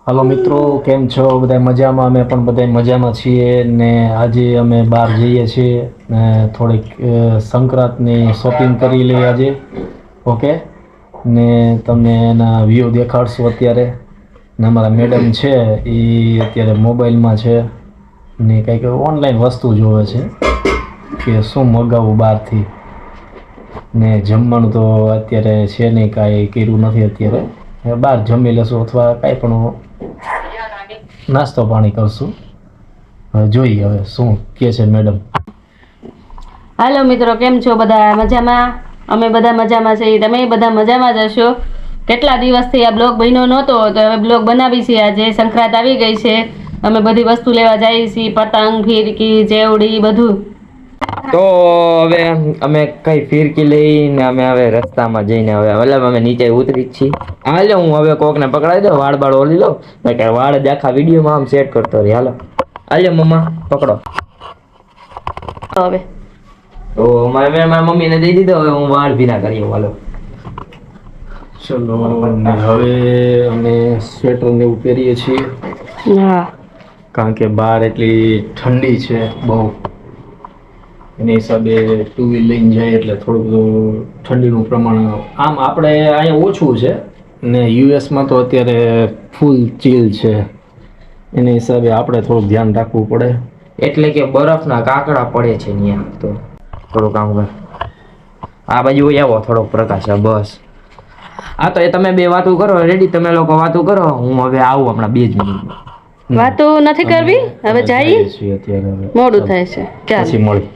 હાલો મિત્રો, કેમ છો? બધા મજામાં? અમે પણ બધા મજામાં છીએ ને આજે અમે બહાર જઈએ છીએ ને થોડીક સંક્રાંતની શોપિંગ કરી લઈએ આજે. ઓકે, ને તમને એના વ્યૂ દેખાડશું અત્યારે. ને અમારા મેડમ છે એ અત્યારે મોબાઈલમાં છે ને કંઈક ઓનલાઈન વસ્તુ જોવે છે કે શું મગાવવું બહારથી. ને જમવાનું તો અત્યારે છે નહીં, કાંઈ કર્યું નથી અત્યારે. બહાર જમી લેશું અથવા કાંઈ પણ નાસ્તો પાણી કરશું. હવે જોઈએ હવે શું કહે છે મેડમ. હાલો મિત્રો, કેમ છો? બધા મજામાં? અમે બધા મજામાં છીએ. તમે બધા મજામાં જ હશો. કેટલા દિવસથી આ બ્લોગ બન્યો નહોતો તો હવે બ્લોગ બનાવી છીએ. આજે સંક્રાંત આવી ગઈ છે. અમે બધી વસ્તુ લેવા જઈએ છીએ, પતંગ, ફિરકી, ચેવડી બધું. તો હવે અમે કઈ ફિરકી લઈને અમે હવે રસ્તામાં જઈને હવે મતલબ અમે નીચે ઉતરી જ છીએ. હાલો હું હવે કોકને પકડાવી દઉં, વાળ બાળ ઓલી લઉં, વાળ જ આખા વિડીયોમાં આમ સેટ કરતો રહી. હાલો હાલો મમ્મા પકડો. હવે તો મેં મારા મમ્મીને દઈ દીધો. હવે હું વાળ ભીના કરી. હાલો ચલો, ને હવે અમે સ્વેટર ને એવું પહેરીએ છીએ. હા, કારણ કે બહાર એટલી ઠંડી છે બહુ. એની હિસાબે ટુ વ્હીલ લઈને જાય એટલે થોડું બધું ઠંડીનું પ્રમાણ આમ આપણે અહીંયા ઓછું છે ને યુએસમાં તો અત્યારે ફૂલ ચીલ છે. એની હિસાબે આપણે થોડુંક ધ્યાન રાખવું પડે. એટલે કે બરફના કાકડા પડે છે ત્યાં. તો થોડું કામ કર, આ બાજુ આવો, થોડોક પ્રકાશ છે બસ. હા તો એ તમે બે વાતો કરો. રેડી? તમે લોકો વાતો કરો, હું હવે આવું હમણાં 2 જ મિનિટ. વાતો નથી કરવી, હવે જઈએ. અત્યારે મોડું થાય છે. ચાલ પછી મળી.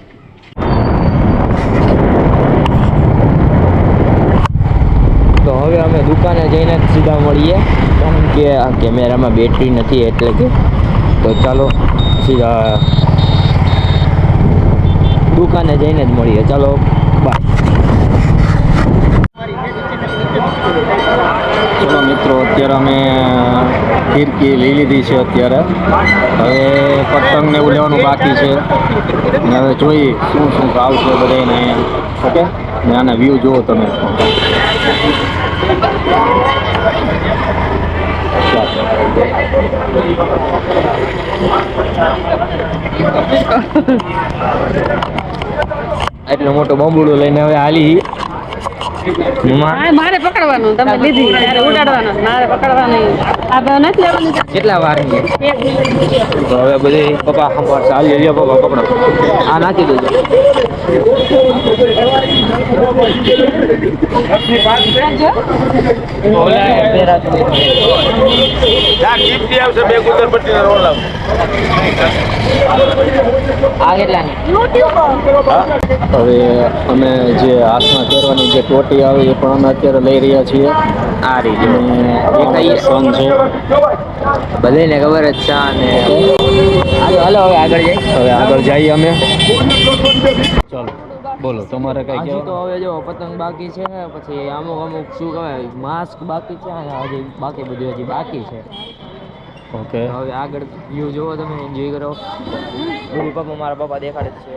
તો હવે અમે દુકાને જઈને સીધા મળીએ, કારણ કે આ કેમેરામાં બેટરી નથી એટલે કે. તો ચાલો સીધા દુકાને જઈને જ મળીએ. ચાલો બાય. ચલો મિત્રો, અત્યારે અમે ફિરકી લઈ લીધી છે. અત્યારે હવે પતંગ ને એવું લેવાનું બાકી છે. ને હવે જોઈએ શું શું ભાવ છે બધાને અહીંયા. ઓકે, ને આના વ્યૂ જુઓ તમે. એટલું મોટું બમ્બુડું લઈને હવે હાલી. મારે પકડવાનું, તમે લીધી ત્યારે ઉડાડવાનું, મારે પકડવાનું. આ બે નથી લેવાની. કેટલા વાર તો હવે બધી પપ્પા સંભાળશે. હાલી લ્યો પપ્પા, પકડો. આ નાખી દેજો. આ કેટલાની? હવે અમે જે હાથમાં પહેરવાની જે ટોટી આવે એ પણ અમે અત્યારે લઈ રહ્યા છીએ. આ રીતે એ સન છે. બધાને ખબર જ છે. અને હાલો હાલો હવે આગળ જઈએ. હવે આગળ જઈએ અમે. ચાલો બોલો, તમારે કઈ હજી તો કહેવાનું? હવે જો પતંગ બાકી છે, પછી અમુક અમુક શું કહેવાય માસ્ક બાકી છે, અને હજી બાકી બધું હજી બાકી છે. ઓકે, હવે આગળ વ્યૂ જોવો, તમે એન્જોય કરો. બધું પપ્પા, મારા પપ્પા દેખાડે જ છે.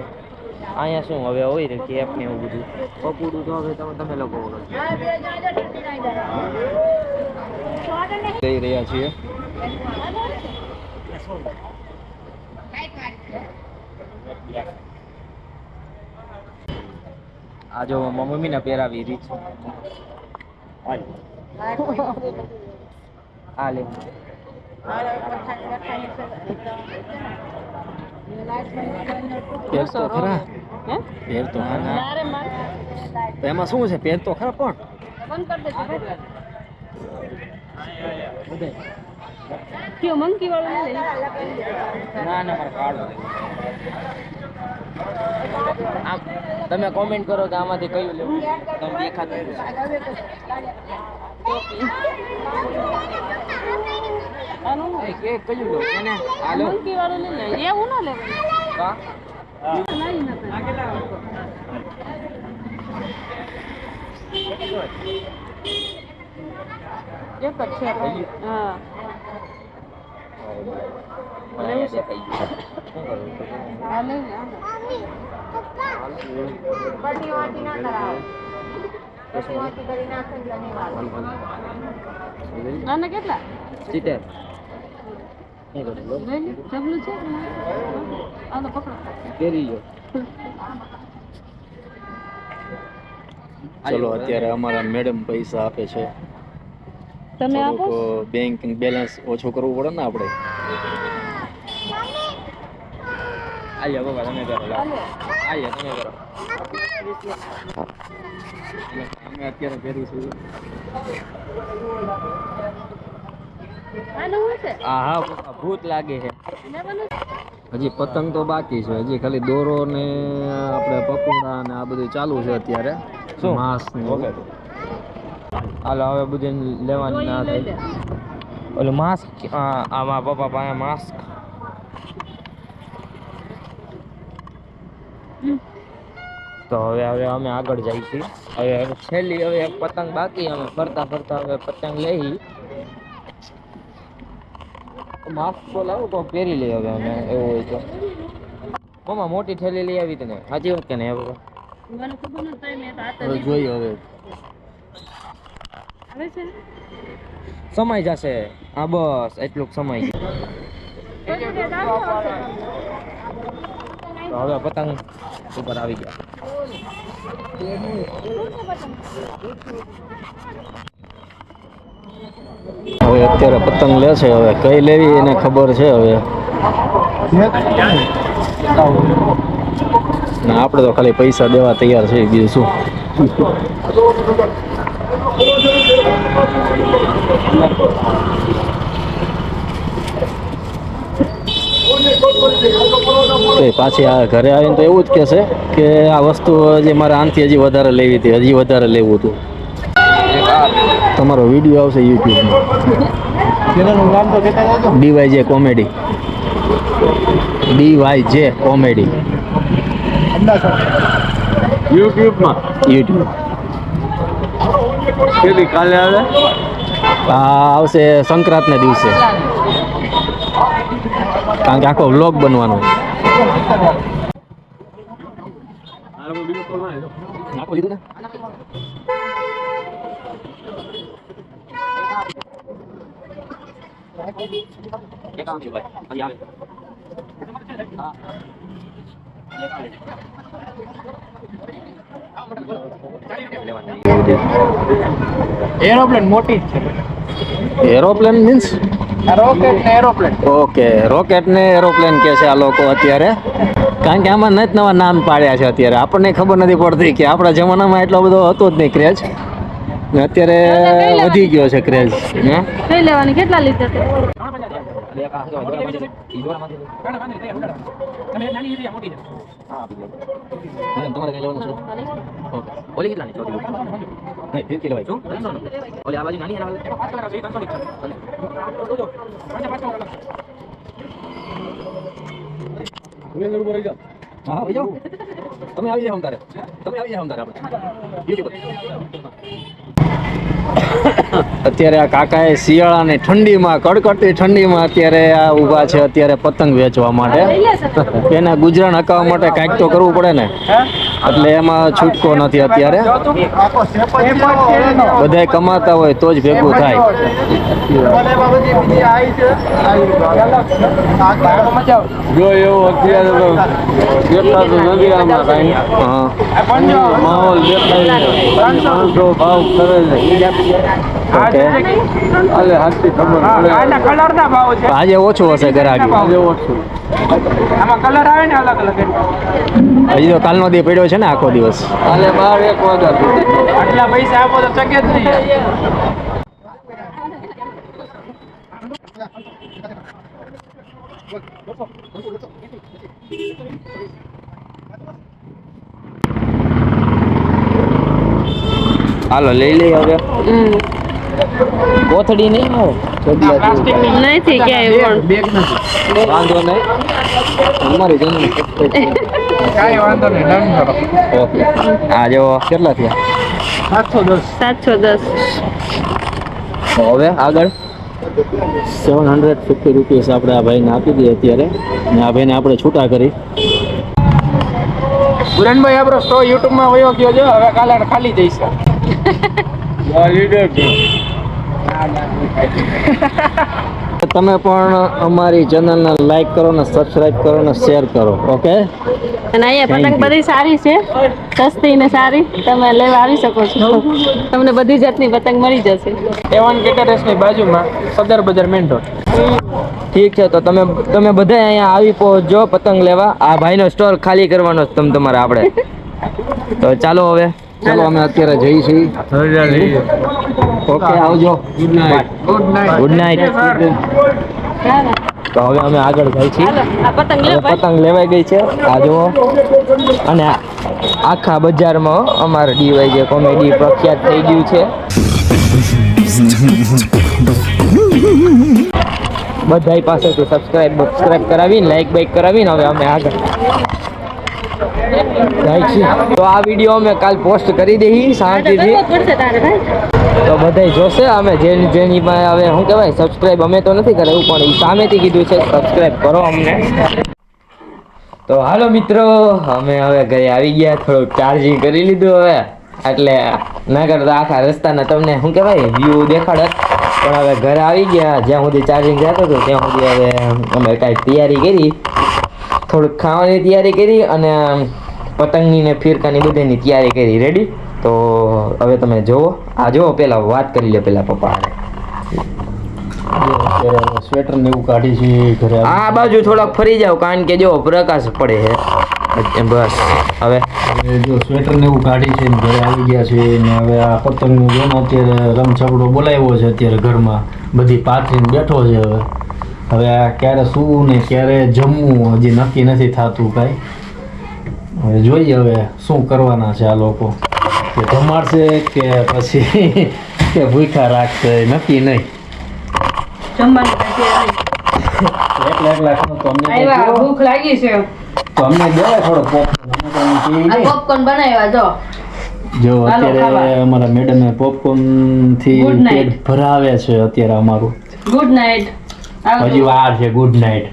અહીંયા શું હવે હોય ને કેપ ને એવું બધું પપુડું તો હવે તમે લોકો વગર જઈ રહ્યા છીએ. આ જો મમ્મી ને પહેરાવી રીત આ લે. પેર તો ખરા, પેર તો ખરા. તો એમાં શું છે? પેર તો ખરા પણ કયો મંકી વાળો લઈ લે. ના ના મારે કાઢો. આમ તમે કોમેન્ટ કરો કે આમાંથી કયું લેવું. તમે દેખાતું કે કયું લો એને હાલો મંકી વાળો લઈ લે. એવું ના લેવાય. કા એક જ છે. હા, અહીંયા દેખાઈ ગયું. શું કરું? હા લઈ લે. નાના કેટલા? 70. જબલું છે આ તો પકડો ચલો અત્યારે અમારા મેડમ પૈસા આપે છે. તમે આપો બેંક બેલેન્સ ઓછું કરવું પડે ને આપણે. આલ્યો બાબા તમે કરો આલ્યો તમે કરો. અમે અત્યારે કરીશું. આનું શું છે હા પપ્પા ભૂત લાગે છે. હજી પતંગ તો બાકી છે, હજી ખાલી દોરો ને આપણે પકોડા ને આ બધું ચાલુ છે અત્યારે. શું? માંસ ને ઓકે હાલો હવે બધું લેવાની ના થાય. ઓલું માસ્ક આમાં પપ્પા પાસે માસ્ક. તો હવે અમે આગળ જઈએ છીએ. હવે છેલ્લી હવે એક પતંગ બાકી, અમે ફરતા ફરતા હવે પતંગ લઈ. માસ્ક તો લાવો તો પહેરી લઈએ હવે અમે એવું હોય તો. મમ્મા મોટી થેલી લઈ આવી તને સાચી વાત કે નહીં હવે મને ખબર ન થાય મેં તો આ હવે જોઈએ હવે. આવે છે સમય જશે. હા બસ એટલું સમય. તો હવે પતંગ ઉપર આવી ગયા. હવે અત્યારે પતંગ લે છે, હવે કઈ લેવી એને ખબર છે હવે. ના આપણે તો ખાલી પૈસા દેવા તૈયાર છે, બીજું શું. તો પાછી આ ઘરે આવીને તો એવું જ કહેશે કે આ વસ્તુ હજી મારે આનથી હજી વધારે લેવી હતી, હજી વધારે લેવું હતું. તમારો વિડીયો આવશે યુટ્યુબમાં. DYJ comedy. DYJ comedy YouTube. કાલે આવે આવશે સંક્રાંતના દિવસે, કારણ કે આખો વ્લોગ બનવાનો. એરોપ્લેન મોટી જ છે. એરોપ્લેન મીન્સ રોકેટ ને એરોપ્લેન. ઓકે, રોકેટ ને એરોપ્લેન કે છે આ લોકો અત્યારે, કારણ કે આમાં નથી નવા નામ પાડ્યા છે અત્યારે. આપણને ખબર નથી પડતી કે આપણા જમાનામાં એટલો બધો હતો જ નહીં ક્રેઝ, ને અત્યારે વધી ગયો છે ક્રેઝ. કઈ લેવાની કેટલા લીધા છે તમારે કઈ લેવાનું છે? ઓલી કેટલાની છે? નહીં 50 લેવાય. શું ઓલી આ બાજુ નાની આવે? હા આવી જાઓ, તમે આવી જાઓ. તારે તમે આવી જાઓ. તારે અત્યારે આ કાકાએ શિયાળાની ઠંડીમાં, કડકડતી ઠંડીમાં અત્યારે આ ઊભા છે અત્યારે પતંગ વેચવા માટે. એના ગુજરાન હકાવવા માટે કાંઈક તો કરવું પડે ને, એટલે એમાં છૂટકો નથી અત્યારે. બધાય કમાતા હોય તો જ ભેગું થાય. જો એવું અત્યારે તો કેટલા તો નથી આમાં કાંઈ. હા માહોલ દેખાય છે, ભાવ કરે છે. ઓકે અલે હાથી ખબર પડે. આના કલર ના ભાવ છે. આજે ઓછું હશે ગરાગી. આજે ઓછું. આમાં કલર આવે ને અલગ અલગ. હજી તો કાલનો દી પડ્યો છે ને આખો દિવસ. કાલે 12-1 વાગ્યા સુધી. આટલા પૈસા આપો તો ચકે જ નહીં. હાલો લઈ લઈ હવે. કોથળી નહીં આવે પ્લાસ્ટિક ની નથી ક્યાંય બેગ નથી. વાંધો નહીં, અમારી જમીન. કાંઈ વાંધો નહીં. ડન કરો. ઓકે આ જો કેટલા થયા? 710. 710 તો હવે આગળ 750 રૂપીસ આપણે આ ભાઈને આપી દઈએ અત્યારે, ને આ ભાઈને આપણે છૂટા કરી. પુરનભાઈ આપણો સ્ટો યુટ્યુબ માં વયો ગયો છે. હવે કાલે ખાલી જઈશ. તમે પણ અમારી ચેનલને લાઈક કરો ને સબસ્ક્રાઇબ કરો ને શેર કરો. ઓકે, અને અહીંયા પતંગ બધી સારી છે, સસ્તી ને સારી. તમે લેવા આવી શકો છો. તમને બધી જાતની પતંગ મળી જશે. A1 કેટરસની બાજુમાં સદર બજાર મેઇન રોડ. ઠીક છે, તો તમે બધા અહીંયા આવી પહોંચજો પતંગ લેવા. આ ભાઈનો સ્ટોલ ખાલી કરવાનો છે તમારે આપણે. તો ચાલો હવે. ચાલો અમે અત્યારે જઈએ છીએ. ઓકે, આવજો. Good night. Good night. તો હવે અમે આગળ જઈએ છીએ. હાલો, આ પતંગ હવે લ્યો ભાઈ. પતંગ લેવાઈ ગઈ છે, આ જુઓ. અને આખા બજારમાં અમારે ડીવાય જે કોમેડી પ્રખ્યાત થઈ ગયું છે. બધાય પાસે તો સબસ્ક્રાઇબ કરાવીને લાઈક બાઈક કરાવીને હવે અમે આગળ જાય છીએ. તો આ વિડીયો અમે કાલ પોસ્ટ કરી દઈએ શાંતિથી. કરવો પડશે તારે ભાઈ. તો બધાય જોશે. અમે જેની પાસે હવે શું કહેવાય સબસ્ક્રાઇબ અમે તો નથી કરાવ્યું પણ એ સામેથી કીધું છે સબસ્ક્રાઇબ કરો અમને. તો હાલો મિત્રો, અમે હવે ઘરે આવી ગયા. થોડુંક ચાર્જિંગ કરી લીધું હવે, એટલે ના કરતા આખા રસ્તાના તમને શું કહેવાય વ્યૂ દેખાડત. પણ હવે ઘરે આવી ગયા, જ્યાં સુધી ચાર્જિંગ જતો હતું ત્યાં સુધી હવે અમે કાંઈક તૈયારી કરી, થોડુંક ખાવાની તૈયારી કરી અને પતંગની ને ફિરકાની બધાની તૈયારી કરી. રેડી? તો હવે તમે જુઓ. આ જુઓ, પહેલાં વાત કરી લે પહેલાં પપ્પા. સ્વેટર ને એવું કાઢી છે ઘરે. આ બાજુ થોડાક ફરી જાવ કારણ કે જો પ્રકાશ પડે છે. બસ હવે જો સ્વેટર ને એવું કાઢી છે ને ઘરે આવી ગયા છે ને હવે આ પતંગનું જો ને અત્યારે રમઝગડો બોલાવ્યો છે અત્યારે ઘરમાં. બધી પાથરીને બેઠો છે. હવે આ ક્યારે સૂવું ને ક્યારે જમવું હજી નક્કી નથી થતું કાંઈ. હવે જોઈએ હવે શું કરવાના છે આ લોકો, કે જમાડશે કે પછી કે ભૂખ્યા રાખશે, નક્કી નહીં. જમવાનું તૈયાર એકલા ખાઓ તો અમને કંઈ આવ્યા, કહો. ભૂખ લાગી છે. તો અમને દેવાય થોડો પોપકોર્ન. આ પોપકોર્ન બનાવ્યા જો. જો ચાલો અત્યારે ખાવા. અમારા મેડમે પોપકોર્ન થી Good night. પેટ ભરાવે છે અત્યારે અમારું. Good night. હજી વાર છે. Good night.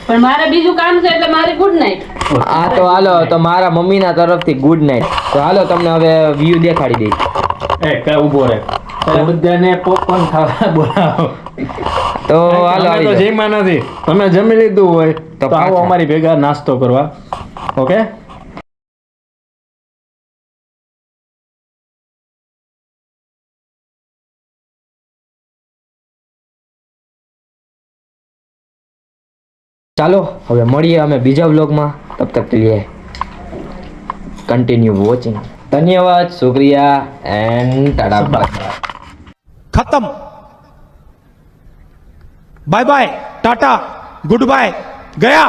પણ મારે બીજું કામ છે એટલે મારે ગુડ નાઇટ. આ તો હાલો, તો મારા મમ્મીના તરફથી ગુડ નાઇટ. તો હાલો તમને હવે વ્યૂ દેખાડી દઈ. એ કઈ ઊભો રહે. બધાને પોપકોર્ન ખાવા બોલાવો. તો હાલો અમે આવી તો જાઓ. જમ્યા નથી. તમે જમી લીધું હોય તો તો આવો પાછા. અમારી ભેગા નાસ્તો કરવા. ઓકે, ચાલો હવે મળીએ અમે બીજા વ્લોગમાં. તબ તક કે લીએ કન્ટિન્યુ વોચિંગ. ધન્યવાદ, શુક્રિયા એન્ડ ટાટા બાય. खत्म bye bye ta-ta goodbye गया.